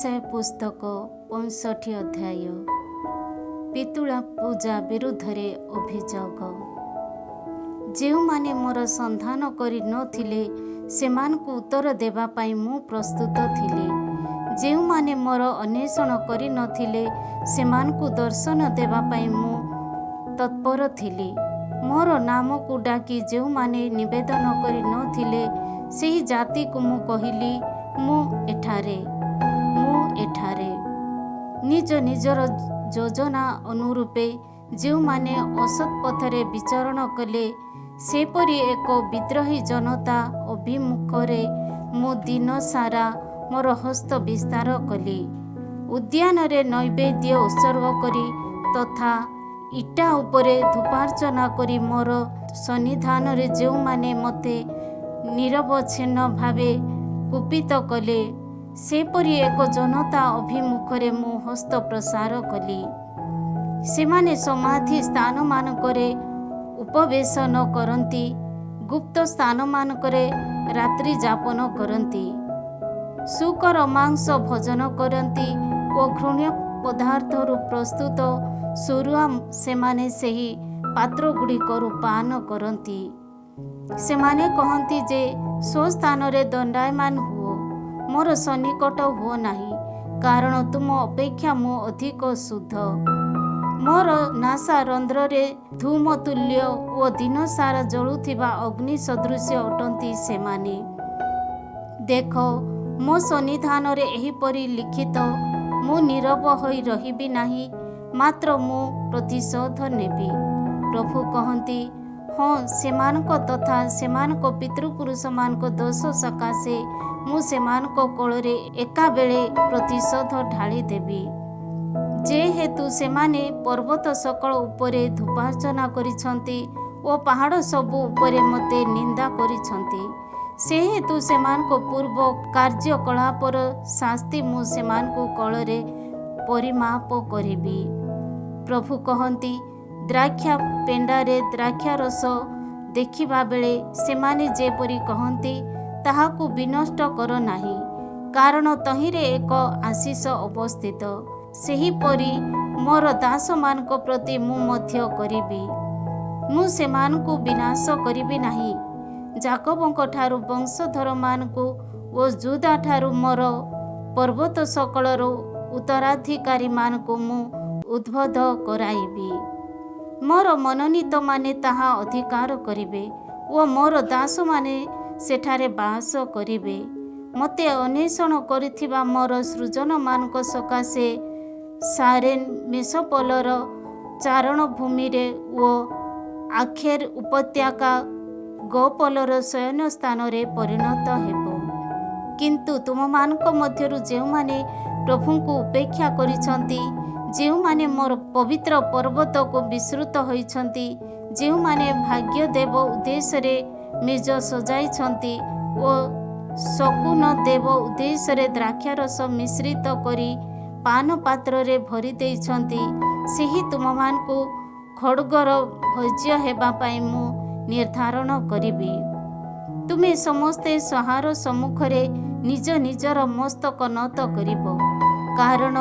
ୟେଶାୟା ପୁସ୍ତକ 65 ଅଧ୍ୟାୟ। ପିତୁଳା ପୂଜା ବିରୁଦ୍ଧରେ ଅଭିଯୋଗ। ଯେଉଁମାନେ ମୋର ସନ୍ଧାନ କରିନଥିଲେ ସେମାନଙ୍କୁ ଉତ୍ତର ଦେବା ପାଇଁ ମୁଁ ପ୍ରସ୍ତୁତ ଥିଲି। ଯେଉଁମାନେ ମୋର ଅନ୍ୱେଷଣ କରିନଥିଲେ ସେମାନଙ୍କୁ ଦର୍ଶନ ଦେବା ପାଇଁ ମୁଁ ତତ୍ପର ଥିଲି। ମୋର ନାମକୁ ଡାକି ଯେଉଁମାନେ ନିବେଦନ କରିନଥିଲେ ସେହି ଜାତିକୁ ମୁଁ କହିଲି, ମୁଁ ଏଠାରେ। ନିଜ ନିଜର ଯୋଜନା ଅନୁରୂପେ ଯେଉଁମାନେ ଅସତ୍ ପଥରେ ବିଚରଣ କଲେ ସେପରି ଏକ ବିଦ୍ରୋହୀ ଜନତା ଅଭିମୁଖରେ ମୁଁ ଦିନ ସାରା ମୋର ହସ୍ତ ବିସ୍ତାର କଲି। ଉଦ୍ୟାନରେ ନୈବେଦ୍ୟ ଉତ୍ସର୍ଗ କରି ତଥା ଇଟା ଉପରେ ଧୂପାର୍ଚ୍ଚନା କରି ମୋର ସନ୍ନିଧାନରେ ଯେଉଁମାନେ ମୋତେ ନିରବଚ୍ଛିନ୍ନ ଭାବେ କୁପିତ କଲେ ସେପରି ଏକ ଜନତା ଅଭିମୁଖରେ ମୁଁ ହସ୍ତ ପ୍ରସାର କଲି। ସେମାନେ ସମାଧି ସ୍ଥାନମାନଙ୍କରେ ଉପବେଶନ କରନ୍ତି, ଗୁପ୍ତ ସ୍ଥାନମାନଙ୍କରେ ରାତ୍ରି ଯାପନ କରନ୍ତି, ଶୂକର ମାଂସ ଭୋଜନ କରନ୍ତି ଓ ଘୃଣ୍ୟ ପଦାର୍ଥରୁ ପ୍ରସ୍ତୁତ ସରୁଆ ସେମାନେ ସେହି ପାତ୍ରଗୁଡ଼ିକରୁ ପାନ କରନ୍ତି। ସେମାନେ କହନ୍ତି ଯେ ସ୍ୱସ୍ଥାନରେ ଦଣ୍ଡାୟମାନ ହୁଅ, ମୋର ସନ୍ନିକଟ ହୁଅ ନାହିଁ, କାରଣ ତୁମ ଅପେକ୍ଷା ମୁଁ ଅଧିକ ଶୁଦ୍ଧ। ମୋର ନାସା ରନ୍ଧ୍ରରେ ଧୂମ ତୁଲ୍ୟ ଓ ଦିନସାରା ଜଳୁଥିବା ଅଗ୍ନି ସଦୃଶ ଅଟନ୍ତି ସେମାନେ। ଦେଖ, ମୋ ସନ୍ନିଧାନରେ ଏହିପରି ଲିଖିତ, ମୁଁ ନୀରବ ହୋଇ ରହିବି ନାହିଁ, ମାତ୍ର ମୁଁ ପ୍ରତିଶୋଧ ନେବି। ପ୍ରଭୁ କହନ୍ତି, ହଁ, ସେମାନଙ୍କ ତଥା ସେମାନଙ୍କ ପିତୃପୁରୁଷମାନଙ୍କ ଦୋଷ ସକାଶେ ମୁଁ ସେମାନଙ୍କ କୋଳରେ ଏକାବେଳେ ପ୍ରତିଶୋଧ ଢାଳିଦେବି। ଯେହେତୁ ସେମାନେ ପର୍ବତ ସକଳ ଉପରେ ଧୂପାର୍ଚ୍ଚନା କରିଛନ୍ତି ଓ ପାହାଡ଼ ସବୁ ଉପରେ ମୋତେ ନିନ୍ଦା କରିଛନ୍ତି, ସେହେତୁ ସେମାନଙ୍କ ପୂର୍ବ କାର୍ଯ୍ୟକଳାପର ଶାସ୍ତି ମୁଁ ସେମାନଙ୍କ କୋଳରେ ପରିମାପ କରିବି। ପ୍ରଭୁ କହନ୍ତି, ଦ୍ରାକ୍ଷା ପେଣ୍ଡାରେ ଦ୍ରାକ୍ଷାରସ ଦେଖିବା ବେଳେ ସେମାନେ ଯେପରି କହନ୍ତି, ତାହାକୁ ବିନଷ୍ଟ କର ନାହିଁ, କାରଣ ତହିଁରେ ଏକ ଆଶୀଷ ଅବସ୍ଥିତ, ସେହିପରି ମୋର ଦାସମାନଙ୍କ ପ୍ରତି ମୁଁ ମଧ୍ୟ କରିବି। ମୁଁ ସେମାନଙ୍କୁ ବିନାଶ କରିବି ନାହିଁ। ଯାକୋବଙ୍କ ଠାରୁ ବଂଶଧରମାନଙ୍କୁ ଓ ଯୁଦା ଠାରୁ ମୋର ପର୍ବତ ସକଳର ଉତ୍ତରାଧିକାରୀମାନଙ୍କୁ ମୁଁ ଉଦ୍ବୋଧ କରାଇବି। ମୋର ମନୋନୀତମାନେ ତାହା ଅଧିକାର କରିବେ ଓ ମୋର ଦାସମାନେ ସେଠାରେ ବାସ କରିବେ। ମୋତେ ଅନ୍ୱେଷଣ କରିଥିବା ମୋର ସୃଜନମାନଙ୍କ ସକାଶେ ସାରେନ୍ ମେସୋପୋଲର ଚାରଣଭୂମିରେ ଓ ଆଖେର ଉପତ୍ୟକା ଗୋପୋଲର ଶୟନ ସ୍ଥାନରେ ପରିଣତ ହେବ। କିନ୍ତୁ ତୁମମାନଙ୍କ ମଧ୍ୟରୁ ଯେଉଁମାନେ ପ୍ରଭୁଙ୍କୁ ଉପେକ୍ଷା କରିଛନ୍ତି, ଯେଉଁମାନେ ମୋର ପବିତ୍ର ପର୍ବତକୁ ବିସ୍ମୃତ ହୋଇଛନ୍ତି, ଯେଉଁମାନେ ଭାଗ୍ୟଦେବ ଉଦ୍ଦେଶ୍ୟରେ ମେଜ ସଜାଇଛନ୍ତି ଓ ଶକୁନ ଦେବ ଉଦ୍ଦେଶ୍ୟରେ ଦ୍ରାକ୍ଷାରସ ମିଶ୍ରିତ କରି ପାନ ପାତ୍ରରେ ଭରି ଦେଇଛନ୍ତି, ସେହି ତୁମମାନଙ୍କୁ ଖଡ୍ଗର ଭୋଜ୍ୟ ହେବା ପାଇଁ ମୁଁ ନିର୍ଦ୍ଧାରଣ କରିବି। ତୁମେ ସମସ୍ତେ ସହାର ସମ୍ମୁଖରେ ନିଜ ନିଜର ମସ୍ତକ ନତ କରିବ, କାରଣ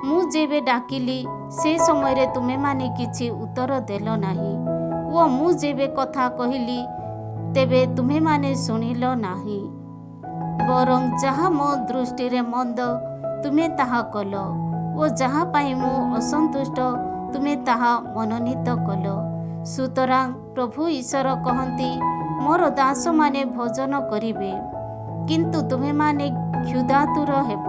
ମୁଁ ଯେବେ ଡାକିଲି ସେ ସମୟରେ ତୁମେମାନେ କିଛି ଉତ୍ତର ଦେଲ ନାହିଁ ଓ ମୁଁ ଯେବେ କଥା କହିଲି ତେବେ ତୁମେମାନେ ଶୁଣିଲ ନାହିଁ। ବରଂ ଯାହା ମୋ ଦୃଷ୍ଟିରେ ମନ୍ଦ ତୁମେ ତାହା କଲ ଓ ଯାହା ପାଇଁ ମୁଁ ଅସନ୍ତୁଷ୍ଟ ତୁମେ ତାହା ମନୋନୀତ କଲ। ସୁତରାଂ ପ୍ରଭୁ ଈଶ୍ୱର କହନ୍ତି, ମୋର ଦାସମାନେ ଭୋଜନ କରିବେ, କିନ୍ତୁ ତୁମେମାନେ କ୍ଷୁଧାତୁର ହେବ।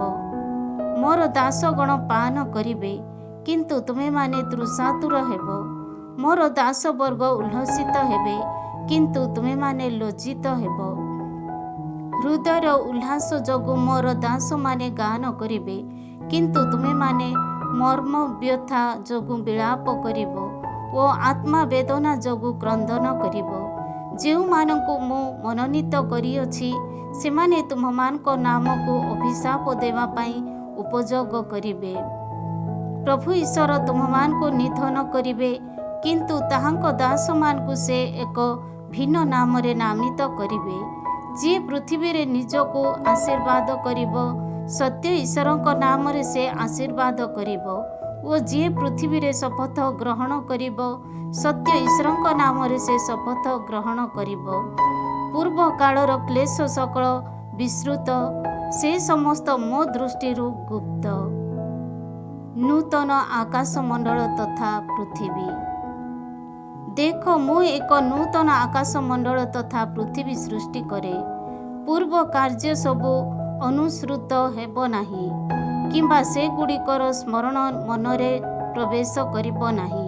ମୋର ଦାସଗଣ ପାନ କରିବେ, କିନ୍ତୁ ତୁମେମାନେ ତୃଷାତୁର ହେବ। ମୋର ଦାସବର୍ଗ ଉଲ୍ଲସିତ ହେବେ, କିନ୍ତୁ ତୁମେମାନେ ଲଜ୍ଜିତ ହେବ। ହୃଦୟର ଉଲ୍ଲାସ ଯୋଗୁଁ ମୋର ଦାସମାନେ ଗାନ କରିବେ, କିନ୍ତୁ ତୁମେମାନେ ମର୍ମବ୍ୟଥା ଯୋଗୁଁ ବିଳାପ କରିବ ଓ ଆତ୍ମା ବେଦନା ଯୋଗୁଁ କ୍ରନ୍ଦନ କରିବ। ଯେଉଁମାନଙ୍କୁ ମୁଁ ମନୋନୀତ କରିଅଛି ସେମାନେ ତୁମମାନଙ୍କ ନାମକୁ ଅଭିଶାପ ଦେବା ପାଇଁ ଉପଯୋଗ କରିବେ। ପ୍ରଭୁ ଈଶ୍ୱର ତୁମମାନଙ୍କୁ ନିଧନ କରିବେ, କିନ୍ତୁ ତାହାଙ୍କ ଦାସମାନଙ୍କୁ ସେ ଏକ ଭିନ୍ନ ନାମରେ ନାମିତ କରିବେ। ଯିଏ ପୃଥିବୀରେ ନିଜକୁ ଆଶୀର୍ବାଦ କରିବ सत्य ईश्वरଙ୍କ नामରେ ସେ आशीर्वाद କରିବ ଓ ଯିଏ ପୃଥିବୀରେ ଶପଥ ଗ୍ରହଣ କରିବ ସତ୍ୟ ଈଶ୍ୱରଙ୍କ ନାମରେ ସେ ଶପଥ ଗ୍ରହଣ କରିବ। ପୂର୍ବ କାଳର କ୍ଲେଶ ସକଳ ବିସ୍ମୃତ, ସେ ସମସ୍ତ ମୋ ଦୃଷ୍ଟିରୁ ଗୁପ୍ତ। ନୂତନ ଆକାଶମଣ୍ଡଳ ତଥା ପୃଥିବୀ। ଦେଖ, ମୁଁ ଏକ ନୂତନ ଆକାଶମଣ୍ଡଳ ତଥା ପୃଥିବୀ ସୃଷ୍ଟି କରେ। ପୂର୍ବ କାର୍ଯ୍ୟ ସବୁ ଅନୁସୃତ ହେବ ନାହିଁ, କିମ୍ବା ସେଗୁଡ଼ିକର ସ୍ମରଣ ମନରେ ପ୍ରବେଶ କରିବ ନାହିଁ।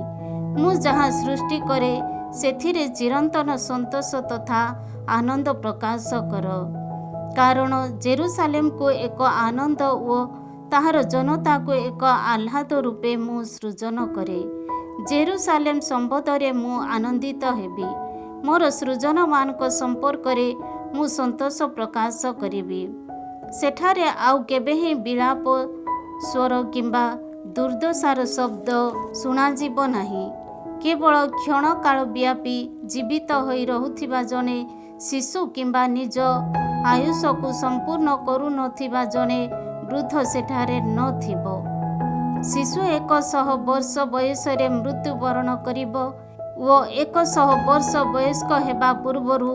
ମୁଁ ଯାହା ସୃଷ୍ଟି କରେ ସେଥିରେ ଚିରନ୍ତନ ସନ୍ତୋଷ ତଥା ଆନନ୍ଦ ପ୍ରକାଶ କର। କାରଣ ଜେରୁସାଲେମକୁ ଏକ ଆନନ୍ଦ ଓ ତାହାର ଜନତାକୁ ଏକ ଆହ୍ଲାଦ ରୂପେ ମୁଁ ସୃଜନ କରେ। ଜେରୁସାଲେମ ସମ୍ବନ୍ଧରେ ମୁଁ ଆନନ୍ଦିତ ହେବି। ମୋର ସୃଜନମାନଙ୍କ ସମ୍ପର୍କରେ ମୁଁ ସନ୍ତୋଷ ପ୍ରକାଶ କରିବି। ସେଠାରେ ଆଉ କେବେ ହିଁ ବିଳାପ ସ୍ୱର କିମ୍ବା ଦୁର୍ଦ୍ଦଶାର ଶବ୍ଦ ଶୁଣାଯିବ ନାହିଁ। କେବଳ କ୍ଷଣକାଳ ବ୍ୟାପୀ ଜୀବିତ ହୋଇ ରହୁଥିବା ଜଣେ ଶିଶୁ କିମ୍ବା ନିଜ ଆୟୁଷକୁ ସମ୍ପୂର୍ଣ୍ଣ କରୁନଥିବା ଜଣେ ବୃଦ୍ଧ ସେଠାରେ ନଥିବ। ଶିଶୁ 100 ବର୍ଷ ବୟସରେ ମୃତ୍ୟୁବରଣ କରିବ ଓ 100 ବର୍ଷ ବୟସ୍କ ହେବା ପୂର୍ବରୁ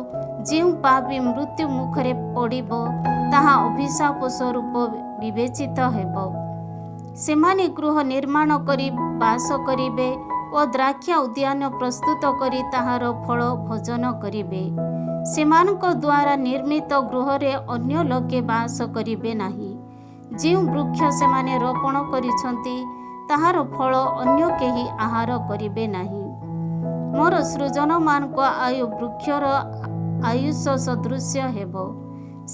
ଯେଉଁ ପାପୀ ମୃତ୍ୟୁ ମୁଖରେ ପଡ଼ିବ ତାହା ଅଭିଶାପ ସ୍ୱରୂପ ବିବେଚିତ ହେବ। ସେମାନେ ଗୃହ ନିର୍ମାଣ କରି ବାସ କରିବେ ଓ ଦ୍ରାକ୍ଷା ଉଦ୍ୟାନ ପ୍ରସ୍ତୁତ କରି ତାହାର ଫଳ ଭୋଜନ କରିବେ। ସେମାନଙ୍କ ଦ୍ୱାରା ନିର୍ମିତ ଗୃହରେ ଅନ୍ୟ ଲୋକେ ବାସ କରିବେ ନାହିଁ। ଯେଉଁ ବୃକ୍ଷ ସେମାନେ ରୋପଣ କରିଛନ୍ତି ତାହାର ଫଳ ଅନ୍ୟ କେହି ଆହାର କରିବେ ନାହିଁ। ମୋର ସୃଜନମାନଙ୍କ ଆୟୁ ବୃକ୍ଷର ଆୟୁଷ ସଦୃଶ୍ୟ ହେବ।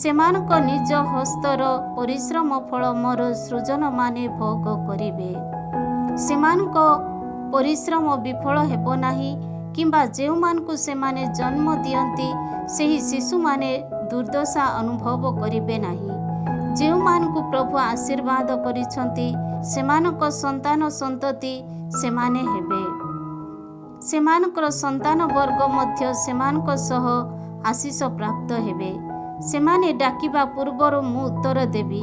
ସେମାନଙ୍କ ନିଜ ହସ୍ତର ପରିଶ୍ରମ ଫଳ ମୋର ସୃଜନମାନେ ଭୋଗ କରିବେ। ସେମାନଙ୍କ ପରିଶ୍ରମ ବିଫଳ ହେବ ନାହିଁ, କିମ୍ବା ଯେଉଁମାନଙ୍କୁ ସେମାନେ ଜନ୍ମ ଦିଅନ୍ତି ସେହି ଶିଶୁମାନେ ଦୁର୍ଦ୍ଦଶା ଅନୁଭବ କରିବେ ନାହିଁ। ଯେଉଁମାନଙ୍କୁ ପ୍ରଭୁ ଆଶୀର୍ବାଦ କରିଛନ୍ତି ସେମାନଙ୍କ ସନ୍ତାନ ସନ୍ତତି ସେମାନେ ହେବେ। ସେମାନଙ୍କର ସନ୍ତାନ ବର୍ଗ ମଧ୍ୟ ସେମାନଙ୍କ ସହ ଆଶୀଷ ପ୍ରାପ୍ତ ହେବେ। ସେମାନେ ଡାକିବା ପୂର୍ବରୁ ମୁଁ ଉତ୍ତର ଦେବି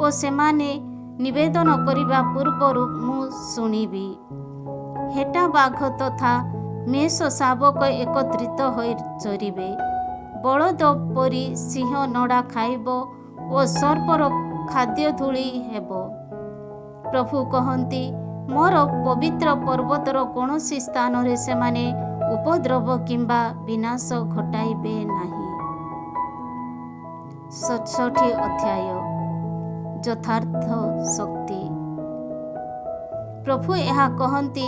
ଓ ସେମାନେ ନିବେଦନ କରିବା ପୂର୍ବରୁ ମୁଁ ଶୁଣିବି। ହେଟା ବାଘ ତଥା ମେଷ ଶାବକ ଏକତ୍ରିତ ହୋଇ ଚରିବେ। ବଳଦ ପରି ସିଂହ ନଡ଼ା ଖାଇବ ଓ ସର୍ପର ଖାଦ୍ୟ ଧୂଳି ହେବ। ପ୍ରଭୁ କହନ୍ତି, ମୋର ପବିତ୍ର ପର୍ବତର କୌଣସି ସ୍ଥାନରେ ସେମାନେ ଉପଦ୍ରବ କିମ୍ବା ବିନାଶ ଘଟାଇବେ ନାହିଁ। 67 ଅଧ୍ୟାୟ ଯଥାର୍ଥ ଶକ୍ତି। ପ୍ରଭୁ ଏହା କହନ୍ତି,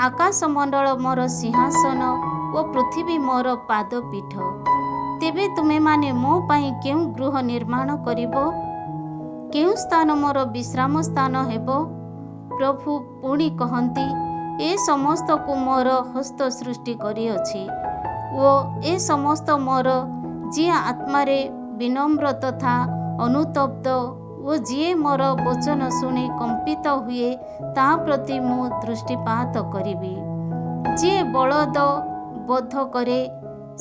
ଆକାଶମଣ୍ଡଳ ମୋର ସିଂହାସନ ଓ ପୃଥିବୀ ମୋର ପାଦପୀଠ। ତେବେ ତୁମେମାନେ ମୋ ପାଇଁ କେଉଁ ଗୃହ ନିର୍ମାଣ କରିବ? କେଉଁ ସ୍ଥାନ ମୋର ବିଶ୍ରାମ ସ୍ଥାନ ହେବ? ପ୍ରଭୁ ପୁଣି କହନ୍ତି, ଏ ସମସ୍ତକୁ ମୋର ହସ୍ତ ସୃଷ୍ଟି କରିଅଛି ଓ ଏ ସମସ୍ତ ମୋର, ଯିଏ ଆତ୍ମାରେ ବିନମ୍ର ତଥା ଅନୁତପ୍ତ ଓ ଯିଏ ମୋର ବଚନ ଶୁଣି କମ୍ପିତ ହୁଏ ତା ପ୍ରତି ମୁଁ ଦୃଷ୍ଟିପାତ କରିବି। ଯିଏ ବଳଦ ବଧ କରେ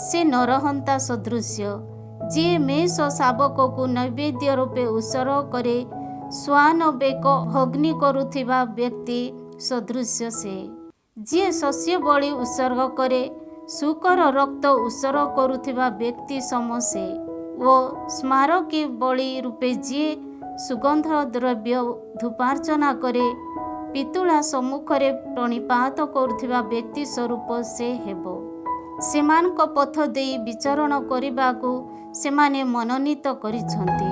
ସେ ନରହନ୍ତା ସଦୃଶ୍ୟ। ଯିଏ ମେଷ ଶାବକକୁ ନୈବେଦ୍ୟ ରୂପେ ଉତ୍ସର୍ଗ କରେ ଶ୍ୱାନ ବେକ ଅଗ୍ନି କରୁଥିବା ବ୍ୟକ୍ତି ସଦୃଶ୍ୟ ସେ। ଯିଏ ଶସ୍ୟ ବଳି ଉତ୍ସର୍ଗ କରେ ଶୁକର ରକ୍ତ ଉତ୍ସର୍ଗ କରୁଥିବା ବ୍ୟକ୍ତି ସମ ସେ। ଓ ସ୍ମାରକୀ ବଳି ରୂପେ ଯିଏ ସୁଗନ୍ଧ ଦ୍ରବ୍ୟ ଧୂପାର୍ଚ୍ଚନା କରେ ପିତୁଳା ସମ୍ମୁଖରେ ପ୍ରଣିପାତ କରୁଥିବା ବ୍ୟକ୍ତି ସ୍ୱରୂପ ସେ ହେବ। ସେମାନଙ୍କ ପଥ ଦେଇ ବିଚରଣ କରିବାକୁ ସେମାନେ ମନୋନୀତ କରିଛନ୍ତି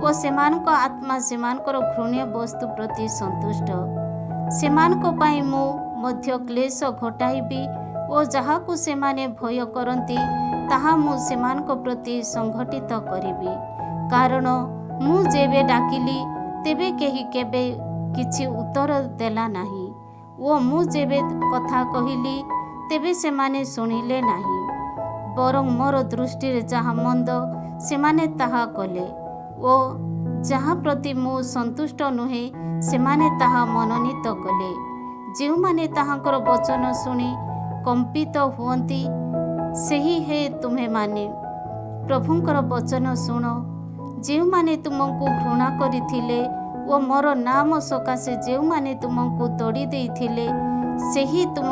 ଓ ସେମାନଙ୍କ ଆତ୍ମା ସେମାନଙ୍କର ଘୃଣ୍ୟ ବସ୍ତୁ ପ୍ରତି ସନ୍ତୁଷ୍ଟ। ସେମାନଙ୍କ ପାଇଁ ମୁଁ ମଧ୍ୟ କ୍ଲେଶ ଘଟାଇବି ଓ ଯାହାକୁ ସେମାନେ ଭୟ କରନ୍ତି ତାହା ମୁଁ ସେମାନଙ୍କ ପ୍ରତି ସଂଘଟିତ କରିବି। କାରଣ ମୁଁ ଯେବେ ଡାକିଲି ତେବେ କେହି କେବେ କିଛି ଉତ୍ତର ଦେଲା ନାହିଁ ଓ ମୁଁ ଯେବେ କଥା କହିଲି ତେବେ ସେମାନେ ଶୁଣିଲେ ନାହିଁ। ବରଂ ମୋର ଦୃଷ୍ଟିରେ ଯାହା ମନ୍ଦ ସେମାନେ ତାହା କଲେ ଓ ଯାହା ପ୍ରତି ମୁଁ ସନ୍ତୁଷ୍ଟ ନୁହେଁ ସେମାନେ ତାହା ମନୋନୀତ କଲେ। ଯେଉଁମାନେ ତାହାଙ୍କର ବଚନ ଶୁଣି କମ୍ପିତ ହୁଅନ୍ତି ସେହି ହେ ତୁମେମାନେ। ପ୍ରଭୁଙ୍କର ବଚନ ଶୁଣ, ଯେଉଁମାନେ ତୁମକୁ ଘୃଣା କରିଥିଲେ ଓ ମୋର ନାମ ସକାଶେ ଯେଉଁମାନେ ତୁମକୁ ତଡ଼ି ଦେଇଥିଲେ, ସେହି ତୁମ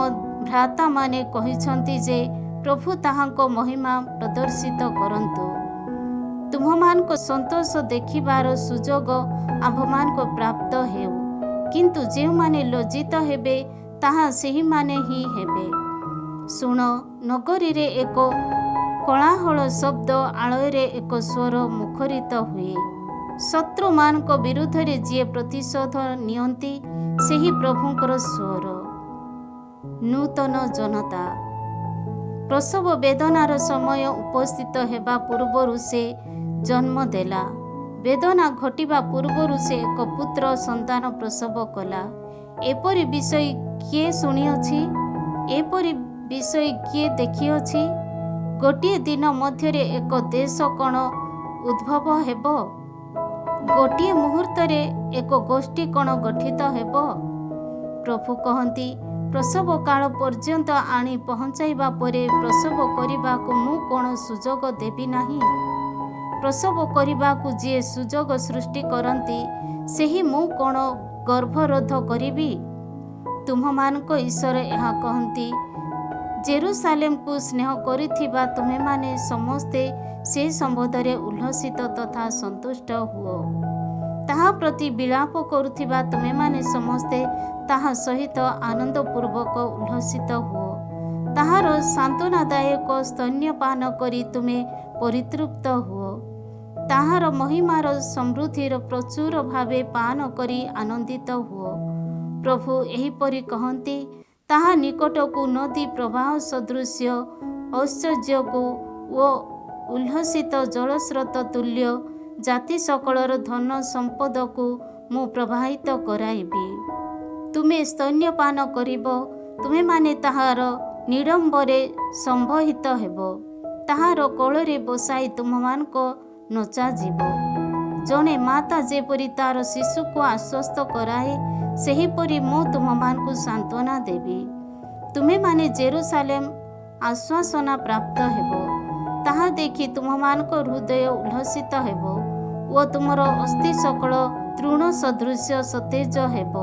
ଭ୍ରାତାମାନେ କହିଛନ୍ତି ଯେ ପ୍ରଭୁ ତାହାଙ୍କ ମହିମା ପ୍ରଦର୍ଶିତ କରନ୍ତୁ। ତୁମମାନଙ୍କ ସନ୍ତୋଷ ଦେଖିବାର ସୁଯୋଗ ଆମ୍ଭମାନଙ୍କୁ ପ୍ରାପ୍ତ ହେଉ। କିନ୍ତୁ ଯେଉଁମାନେ ଲଜ୍ଜିତ ହେବେ ତାହା ସେହିମାନେ ହିଁ ହେବେ। ଶୁଣ, ନଗରୀରେ ଏକ କୋଳାହଳ ଶବ୍ଦ, ଆଳୟରେ ଏକ ସ୍ୱର ମୁଖରିତ ହୁଏ। ଶତ୍ରୁମାନଙ୍କ ବିରୁଦ୍ଧରେ ଯିଏ ପ୍ରତିଶୋଧ ନିଅନ୍ତି, ସେହି ପ୍ରଭୁଙ୍କର ସ୍ୱର। ନୂତନ ଜନତା। ପ୍ରସବ ବେଦନାର ସମୟ ଉପସ୍ଥିତ ହେବା ପୂର୍ବରୁ ସେ ଜନ୍ମ ଦେଲା। ବେଦନା ଘଟିବା ପୂର୍ବରୁ ସେ ଏକ ପୁତ୍ର ସନ୍ତାନ ପ୍ରସବ କଲା। ଏପରି ବିଷୟ କିଏ ଶୁଣିଅଛି? ଏପରି ବିଷୟ କିଏ ଦେଖିଅଛି? ଗୋଟିଏ ଦିନ ମଧ୍ୟରେ ଏକ ଦେଶ କ'ଣ ଉଦ୍ଭବ ହେବ? ଗୋଟିଏ ମୁହୂର୍ତ୍ତରେ ଏକ ଗୋଷ୍ଠୀ କ'ଣ ଗଠିତ ହେବ? ପ୍ରଭୁ କହନ୍ତି, ପ୍ରସବ କାଳ ପର୍ଯ୍ୟନ୍ତ ଆଣି ପହଞ୍ଚାଇବା ପରେ ପ୍ରସବ କରିବାକୁ ମୁଁ କ'ଣ ସୁଯୋଗ ଦେବି ନାହିଁ? ପ୍ରସବ କରିବାକୁ ଯିଏ ସୁଯୋଗ ସୃଷ୍ଟି କରନ୍ତି, ସେହି ମୁଁ କ'ଣ ଗର୍ଭରୋଧ କରିବି? ତୁମମାନଙ୍କ ଈଶ୍ୱର ଏହା କହନ୍ତି, ଜେରୁସାଲେମକୁ ସ୍ନେହ କରିଥିବା ତୁମେମାନେ ସମସ୍ତେ ସେ ସମ୍ବନ୍ଧରେ ଉଲ୍ଲସିତ ତଥା ସନ୍ତୁଷ୍ଟ ହୁଅ। ତାହା ପ୍ରତି ବିଳାପ କରୁଥିବା ତୁମେମାନେ ସମସ୍ତେ ତାହା ସହିତ ଆନନ୍ଦପୂର୍ବକ ଉଲ୍ଲସିତ ହୁଅ। ତାହାର ସାନ୍ତ୍ୱନାଦାୟକ ସ୍ତନ୍ୟପାନ କରି ତୁମେ ପରିତୃପ୍ତ ହୁଅ। ତାହାର ମହିମାର ସମୃଦ୍ଧିର ପ୍ରଚୁର ଭାବେ ପାନ କରି ଆନନ୍ଦିତ ହୁଅ। ପ୍ରଭୁ ଏହିପରି କହନ୍ତି, ତାହା ନିକଟକୁ ନଦୀ ପ୍ରବାହ ସଦୃଶ୍ୟ ଐଶ୍ୱର୍ଯ୍ୟକୁ ଓ ଉଲ୍ଲସିତ ଜଳସ୍ରୋତ ତୁଲ୍ୟ ଜାତି ସକଳର ଧନ ସମ୍ପଦକୁ ମୁଁ ପ୍ରବାହିତ କରାଇବି। ତୁମେ ସ୍ତନ୍ୟପାନ କରିବ, ତୁମେମାନେ ତାହାର ନିଡ଼ମ୍ବରେ ସମ୍ବହିତ ହେବ। ତାହାର କୋଳରେ ବସାଇ ତୁମମାନଙ୍କ ନଚାଯିବ। ଜଣେ ମାତା ଯେପରି ତାର ଶିଶୁକୁ ଆଶ୍ୱସ୍ତ କରାଏ, ସେହିପରି ମୁଁ ତୁମମାନଙ୍କୁ ସାନ୍ତ୍ୱନା ଦେବି। ତୁମେମାନେ ଜେରୁସାଲେମ ଆଶ୍ୱାସନା ପ୍ରାପ୍ତ ହେବ। ତାହା ଦେଖି ତୁମମାନଙ୍କ ହୃଦୟ ଉଲ୍ଲସିତ ହେବ ଓ ତୁମର ଅସ୍ଥି ସକଳ ତୃଣ ସଦୃଶ୍ୟ ସତେଜ ହେବ।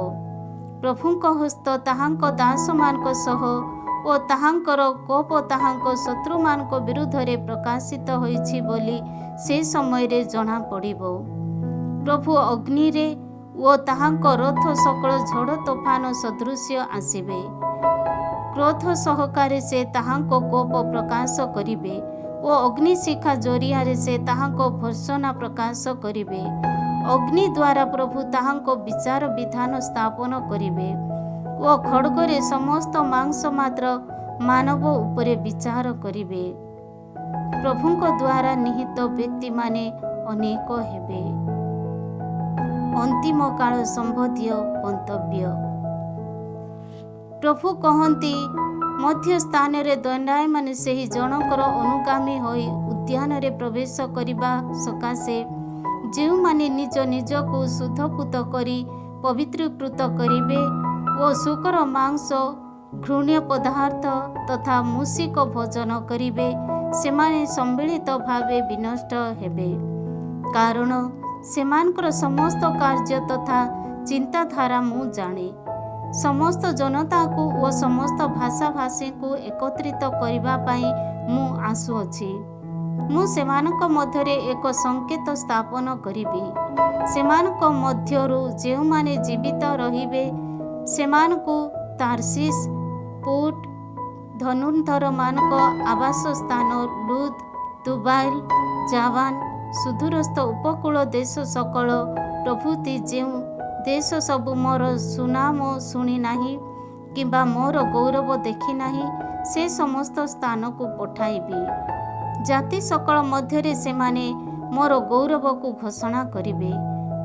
ପ୍ରଭୁଙ୍କ ହସ୍ତ ତାହାଙ୍କ ଦାସମାନଙ୍କ ସହ ଓ ତାହାଙ୍କର କୋପ ତାହାଙ୍କ ଶତ୍ରୁମାନଙ୍କ ବିରୁଦ୍ଧରେ ପ୍ରକାଶିତ ହୋଇଛି ବୋଲି ସେ ସମୟରେ ଜଣାପଡ଼ିବ। ପ୍ରଭୁ ଅଗ୍ନିରେ ଓ ତାହାଙ୍କ ରଥ ସକଳ ଝଡ଼ ତୋଫାନ ସଦୃଶ୍ୟ ଆସିବେ। କ୍ରୋଧ ସହକାରେ ସେ ତାହାଙ୍କ କୋପ ପ୍ରକାଶ କରିବେ ଓ ଅଗ୍ନିଶିଖା ଜରିଆରେ ସେ ତାହାଙ୍କ ଭର୍ତ୍ସନା ପ୍ରକାଶ କରିବେ। ଅଗ୍ନି ଦ୍ୱାରା ପ୍ରଭୁ ତାହାଙ୍କ ବିଚାର ବିଧାନ ସ୍ଥାପନ କରିବେ ଓ ଖଡ଼୍ଗରେ ସମସ୍ତ ମାଂସ ମାତ୍ର ମାନବ ଉପରେ ବିଚାର କରିବେ। ପ୍ରଭୁଙ୍କ ଦ୍ୱାରା ନିହିତ ବ୍ୟକ୍ତିମାନେ ଅନେକ ହେବେ। ଅନ୍ତିମ କାଳ ସମ୍ବନ୍ଧୀୟ ମନ୍ତବ୍ୟ। ପ୍ରଭୁ କହନ୍ତି, ମଧ୍ୟ ସ୍ଥାନରେ ଦଣ୍ଡାୟମାନ ସେହି ଜଣଙ୍କର ଅନୁଗାମୀ ହୋଇ ଉଦ୍ୟାନରେ ପ୍ରବେଶ କରିବା ସକାଶେ ଯେଉଁମାନେ ନିଜ ନିଜକୁ ଶୁଦ୍ଧପୂତ କରି ପବିତ୍ରୀକୃତ କରିବେ ଓ ଶୂକର ମାଂସ, ଘୃଣ୍ୟ ପଦାର୍ଥ ତଥା ମୂଷିକ ଭୋଜନ କରିବେ, ସେମାନେ ସମ୍ମିଳିତ ଭାବେ ବିନଷ୍ଟ ହେବେ। କାରଣ ସେମାନଙ୍କର ସମସ୍ତ କାର୍ଯ୍ୟ ତଥା ଚିନ୍ତାଧାରା ମୁଁ ଜାଣେ। ସମସ୍ତ ଜନତାକୁ ଓ ସମସ୍ତ ଭାଷାଭାଷୀଙ୍କୁ ଏକତ୍ରିତ କରିବା ପାଇଁ ମୁଁ ଆସୁଅଛି। ମୁଁ ସେମାନଙ୍କ ମଧ୍ୟରେ ଏକ ସଂକେତ ସ୍ଥାପନ କରିବି। ସେମାନଙ୍କ ମଧ୍ୟରୁ ଯେଉଁମାନେ ଜୀବିତ ରହିବେ, ସେମାନଙ୍କୁ ତାର୍ଷିଶ, ପୁଟ, ଧନୁର୍ଦ୍ଧରମାନଙ୍କ ଆବାସସ୍ଥାନ, ଲୁଦ୍, ତୁବାଇଲ, ଜାଭାନ, ସୁଦୂରସ୍ଥ ଉପକୂଳ ଦେଶ ସକଳ ପ୍ରଭୃତି ଯେଉଁ ଦେଶ ସବୁ ମୋର ସୁନାମ ଶୁଣି ନାହିଁ କିମ୍ବା ମୋର ଗୌରବ ଦେଖି ନାହିଁ, ସେ ସମସ୍ତ ସ୍ଥାନକୁ ପଠାଇବି। ଜାତି ସକଳ ମଧ୍ୟରେ ସେମାନେ ମୋର ଗୌରବକୁ ଘୋଷଣା କରିବେ।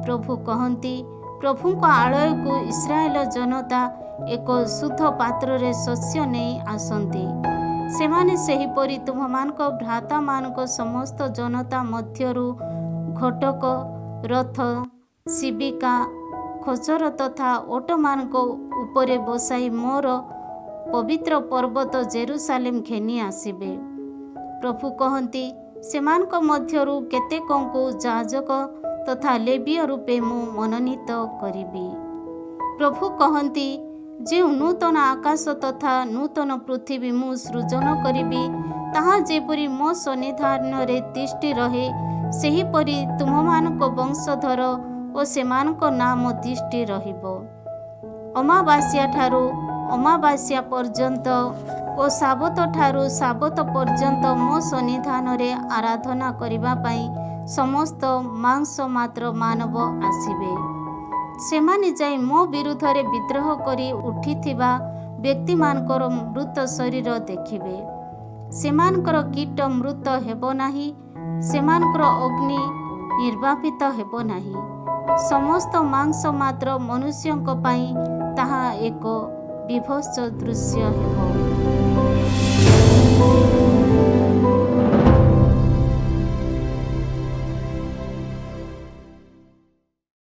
ପ୍ରଭୁ କହନ୍ତି, ପ୍ରଭୁଙ୍କ ଆଳୟକୁ ଇସ୍ରାଏଲ ଜନତା ଏକ ଶୁଦ୍ଧ ପାତ୍ରରେ ଶସ୍ୟ ନେଇ ଆସନ୍ତି। ସେମାନେ ସେହିପରି ତୁମମାନଙ୍କ ଭ୍ରାତାମାନଙ୍କ ସମସ୍ତ ଜନତା ମଧ୍ୟରୁ ଘଟକ, ରଥ, ଶିବିକା, ଖଚର ତଥା ଓଟମାନଙ୍କ ଉପରେ ବସାଇ ମୋର ପବିତ୍ର ପର୍ବତ ଜେରୁସାଲେମ ଘେନି ଆସିବେ। ପ୍ରଭୁ କହନ୍ତି, ସେମାନଙ୍କ ମଧ୍ୟରୁ କେତେକଙ୍କୁ ଯାଜକ ତଥା ଲେବୀୟ ରୂପେ ମୁଁ ମନୋନୀତ କରିବି। ପ୍ରଭୁ କହନ୍ତି, ଯେଉଁ ନୂତନ ଆକାଶ ତଥା ନୂତନ ପୃଥିବୀ ମୁଁ ସୃଜନ କରିବି, ତାହା ଯେପରି ମୋ ସନ୍ନିଧାନରେ ତିଷ୍ଠି ରହେ, ସେହିପରି ତୁମମାନଙ୍କ ବଂଶଧର ଓ ସେମାନଙ୍କ ନାମ ତିଷ୍ଠି ରହିବ। ଅମାବାସ୍ୟା ଠାରୁ ଅମାବାସ୍ୟା ପର୍ଯ୍ୟନ୍ତ ଓ ସାବତ ଠାରୁ ସାବତ ପର୍ଯ୍ୟନ୍ତ ମୋ ସନ୍ନିଧାନରେ ଆରାଧନା କରିବା ପାଇଁ ସମସ୍ତ ମାଂସ ମାତ୍ର ମାନବ ଆସିବେ। ସେମାନେ ଯାଇ ମୋ ବିରୁଦ୍ଧରେ ବିଦ୍ରୋହ କରି ଉଠିଥିବା ବ୍ୟକ୍ତିମାନଙ୍କର ମୃତ ଶରୀର ଦେଖିବେ। ସେମାନଙ୍କର କୀଟ ମୃତ ହେବ ନାହିଁ, ସେମାନଙ୍କର ଅଗ୍ନି ନିର୍ବାପିତ ହେବ ନାହିଁ। ସମସ୍ତ ମାଂସ ମାତ୍ର ମନୁଷ୍ୟଙ୍କ ପାଇଁ ତାହା ଏକ ବିଭତ୍ସ ଦୃଶ୍ୟ ହେବ।